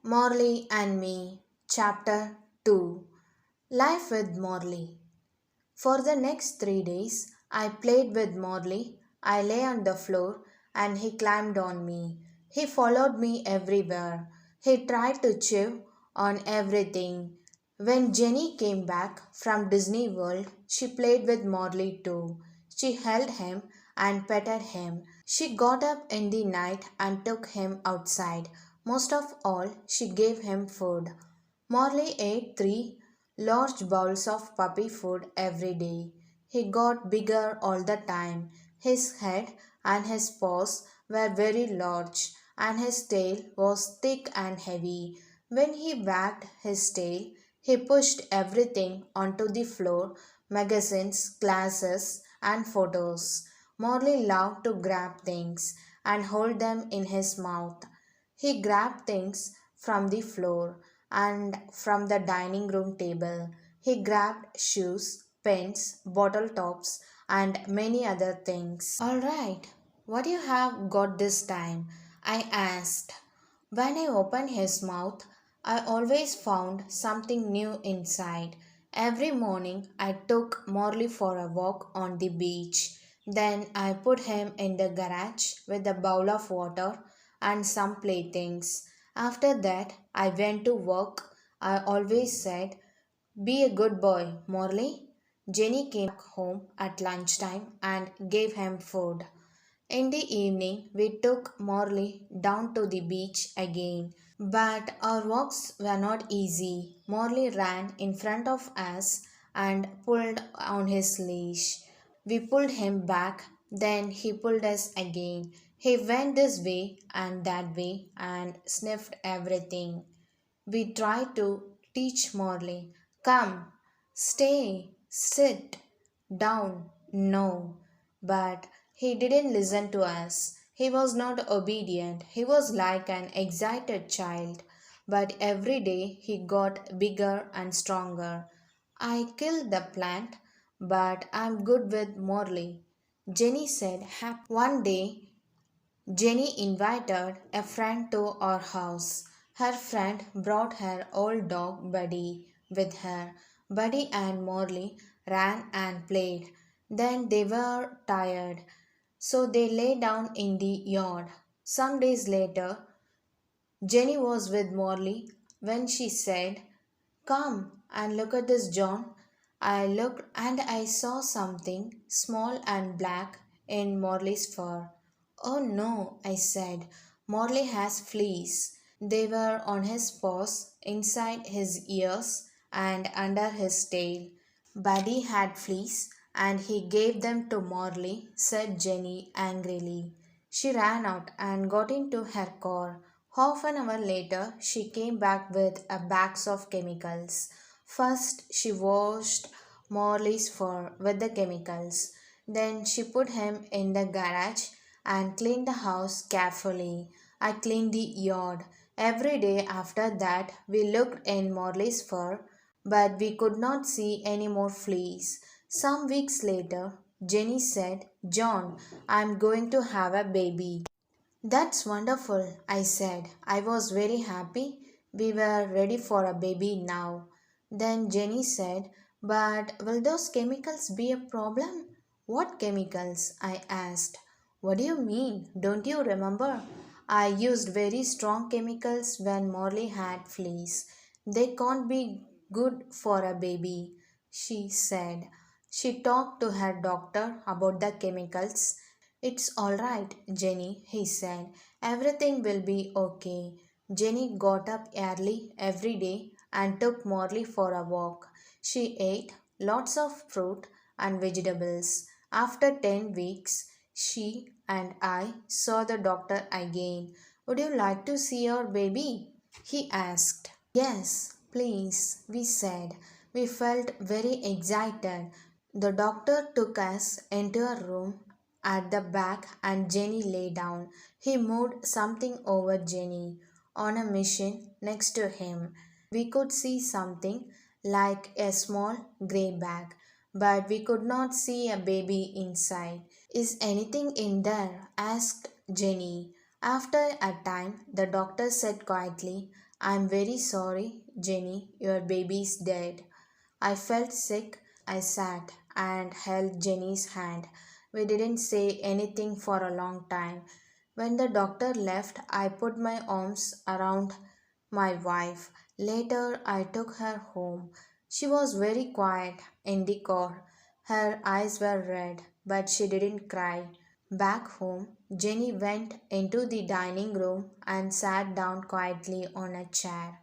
Marley and Me, Chapter 2. Life with Morley. For the next 3 days, I played with Morley. I lay on the floor and he climbed on me. He followed me everywhere. He tried to chew on everything. When Jenny came back from Disney World, she played with Morley too. She held him and petted him. She got up in the night and took him outside. Most of all, she gave him food. Morley ate 3 large bowls of puppy food every day. He got bigger all the time. His head and his paws were very large, and his tail was thick and heavy. When he wagged his tail, he pushed everything onto the floor magazines, glasses, and photos. Morley loved to grab things and hold them in his mouth. He grabbed things from the floor and from the dining room table. He grabbed shoes, pens, bottle tops, and many other things. All right, what you have got this time? I asked. When I opened his mouth, I always found something new inside. Every morning, I took Morley for a walk on the beach. Then I put him in the garage with a bowl of water and some playthings. After that, I went to work. I always said, "Be a good boy, Morley." Jenny came back home at lunchtime and gave him food. In the evening, we took Morley down to the beach again. But our walks were not easy. Morley ran in front of us and pulled on his leash. We pulled him back, then he pulled us again. He went this way and that way and sniffed everything. We tried to teach Morley, "Come, stay, sit, down, no." But he didn't listen to us. He was not obedient. He was like an excited child. But every day he got bigger and stronger. I killed the plant, but I'm good with Morley, Jenny said happily. One day, Jenny invited a friend to our house. Her friend brought her old dog Buddy with her. Buddy and Morley ran and played. Then they were tired, so they lay down in the yard. Some days later, Jenny was with Morley when she said, "Come and look at this, John." I looked and I saw something small and black in Morley's fur. "Oh no," I said. "Morley has fleas." They were on his paws, inside his ears, and under his tail. "Buddy had fleas and he gave them to Morley," said Jenny angrily. She ran out and got into her car. Half an hour later, she came back with a box of chemicals. First, she washed Morley's fur with the chemicals. Then, she put him in the garage and cleaned the house carefully. I cleaned the yard. Every day after that, we looked in Morley's fur, but we could not see any more fleas. Some weeks later, Jenny said, "John, I'm going to have a baby." "That's wonderful," I said. I was very happy. We were ready for a baby now. Then Jenny said, "But will those chemicals be a problem?" "What chemicals?" I asked. "What do you mean? Don't you remember? I used very strong chemicals when Morley had fleas. They can't be good for a baby," she said. She talked to her doctor about the chemicals. "It's all right, Jenny," he said. "Everything will be okay." Jenny got up early every day and took Morley for a walk. She ate lots of fruit and vegetables. After 10 weeks, she and I saw the doctor again. "Would you like to see our baby?" he asked. "Yes, please," we said. We felt very excited. The doctor took us into a room at the back and Jenny lay down. He moved something over Jenny. On a machine next to him, we could see something like a small grey bag, but we could not see a baby inside. "Is anything in there?" asked Jenny. After a time, the doctor said quietly, I'm very sorry, Jenny, your baby's dead. I felt sick. I sat and held Jenny's hand. We didn't say anything for a long time. When the doctor left, I put my arms around my wife. Later, I took her home. She was very quiet in the car. Her eyes were red, but she didn't cry. Back home, Jenny went into the dining room and sat down quietly on a chair.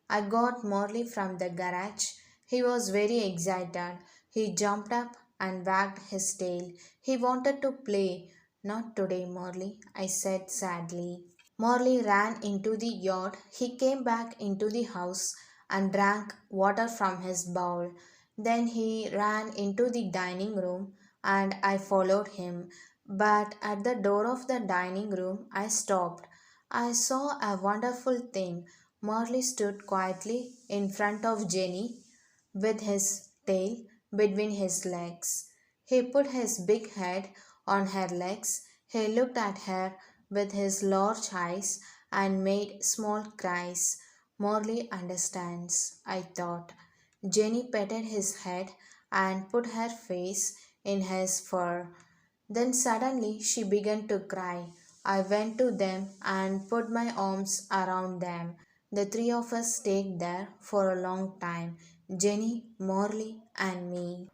I got Morley from the garage. He was very excited. He jumped up and wagged his tail. He wanted to play. Not today, Morley, I said sadly. Morley ran into the yard. He came back into the house and drank water from his bowl. Then he ran into the dining room and I followed him. But at the door of the dining room, I stopped. I saw a wonderful thing. Morley stood quietly in front of Jenny with his tail between his legs. He put his big head on her legs. He looked at her with his large eyes and made small cries. Morley understands, I thought. Jenny petted his head and put her face in his fur. Then suddenly she began to cry. I went to them and put my arms around them. The three of us stayed there for a long time, Jenny, Morley, and me.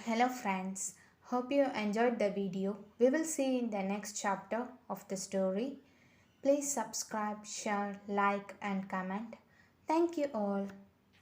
Hello friends, hope you enjoyed the video. We will see you in the next chapter of the story. Please subscribe, share, like and comment. Thank you all.